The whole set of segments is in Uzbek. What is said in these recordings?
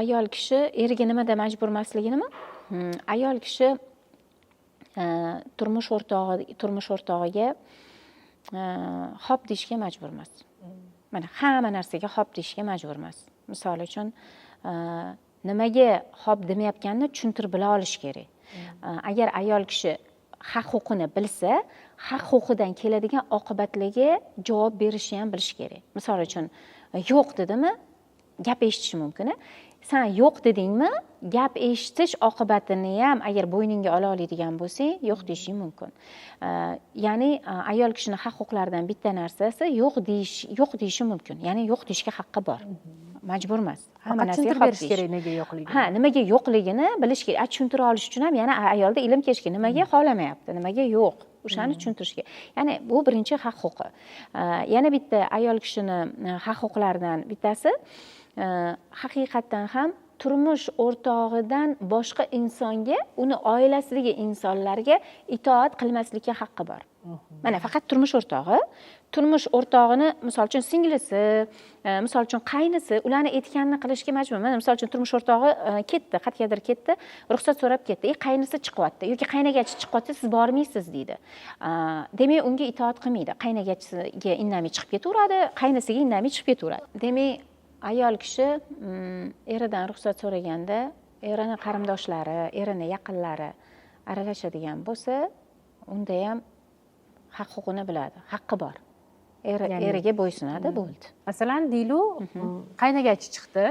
ayol kishi eriga nimada majbur emasligimi? Ayol kishi turmush o'rtog'iga hop deyishga majbur emas. Mana hamma narsaga hop deyishga majbur emas. Misol uchun nimaga hop demayotganini tushuntirib bila olish kerak. Agar ayol kishi haq-huquqini bilsa, haq-huquqidan keladigan oqibatlarga javob berishni ham bilish kerak. Misol uchun, yo'q dedimi, gap eshitishi mumkin. Sen yo'q dedingmi, gap eshitish oqibatini ham agar bo'yningga ola oladigan bo'lsang, yo'q deyishing mumkin. Ya'ni ayol kishining haq-huquqlaridan bitta narsasi yo'q deyishi mumkin. Ya'ni yo'q deyishga haqqi bor. Majbur emas. Hamma narsaga hop berish kerak, nega yo'qligini. Ha, nimaga yo'qligini bilish kerak. Tushuntira olish uchun ham yana ayolda ilm kelish kerak. Nimaga xohlamayapti, nimaga yo'q. O'shani tushuntirish kerak. Ya'ni bu birinchi haq-huquqi. Yana bitta ayol kishining haq-huquqlaridan bittasi haqiqatdan ham turmush o'rtog'idan boshqa insonga, uni oilasidagi insonlarga itoat qilmaslikka haqqi bor. Mana faqat turmush o'rtog'ini, misol uchun singlisi, misol uchun qaynisi, ularni aytganini qilishga majbur. Mana misol uchun turmush o'rtog'i ketdi, qayergadir ketdi, ruxsat so'rab ketdi. Qaynisi chiqyapti yoki qaynagachi chiqyapti, siz bormaysiz deydi. Demak, unga itoat qilmaydi. Qaynagachisiga indamay chiqib ketaveradi, qaynisiga indamay chiqib ketaveradi. Demak, ayol kishi eridan ruxsat so'raganda, erining qarindoshlari, erining yaqinlari aralashadigan bo'lsa, unda ham haq-huquqini biladi, haqqi bor. Eriga bo'ysunadi, bo'ldi. Masalan, Dilu qaynagachi chiqdi,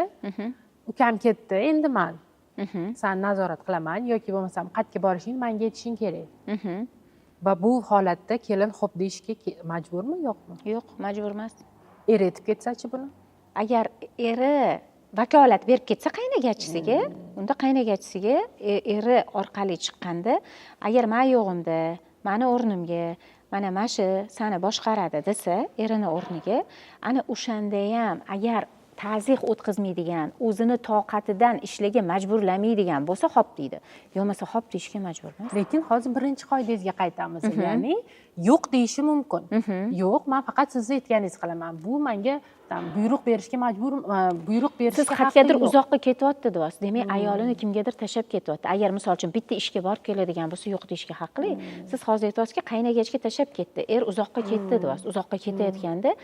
ukam ketdi, endi men sen nazorat qilaman yoki bo'lmasam qayerga borishing menga aytishing kerak. Va bu holatda kelin xo'p deyishga majburmi, yo'qmi? Yo'q, majbur emas. Er etib ketsa-chi buni? Agar eri vakolat berib ketsa qaynagachisiga, unda qaynagachisiga eri orqali chiqqanda, agar men yo'g'imda, meni o'rnimga mana shu seni boshqaradi desa, erini o'rniga, ana o'shanda ham agar ta'zih o'tkazmaydigan, o'zini toqatidan ishlaga majburlamaydigan bo'lsa, hop deydi. Yo'masa hop deyishga majbur emas. Lekin hozir birinchi qoidangizga qaytamiz. Ya'ni yo'q deyishi mumkin. Yo'q, men faqat sizni aytganingizni qilaman. Bu menga buyruq berishga majbur, buyruq berishga siz qayergadir uzoqqa ketyapti deyapsiz. Demak, ayolini kimgadir tashlab ketyapti. Agar misol uchun bitta ishga borib keladigan bo'lsa, yo'q deyishga haqli. Siz hozir aytyapsizki, qaynagachga tashlab ketdi, er uzoqqa ketdi deyapsiz. Uzoqqa ketayotganda,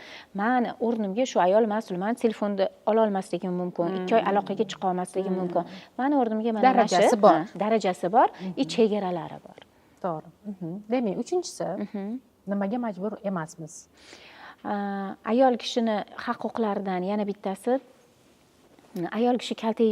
meni o'rnimga shu ayol mas'ul, meni telefonda ola olmasligim mumkin, 2 oy aloqaga chiqa olmasligim mumkin. Meni o'rnimga mana darajasi bor, chegaralari bor. To'g'ri. Demak, uchinchisi, nimaga majbur emasmiz? Ayol kishini haq-huquqlaridan yana bittasi, ayol kishi kalta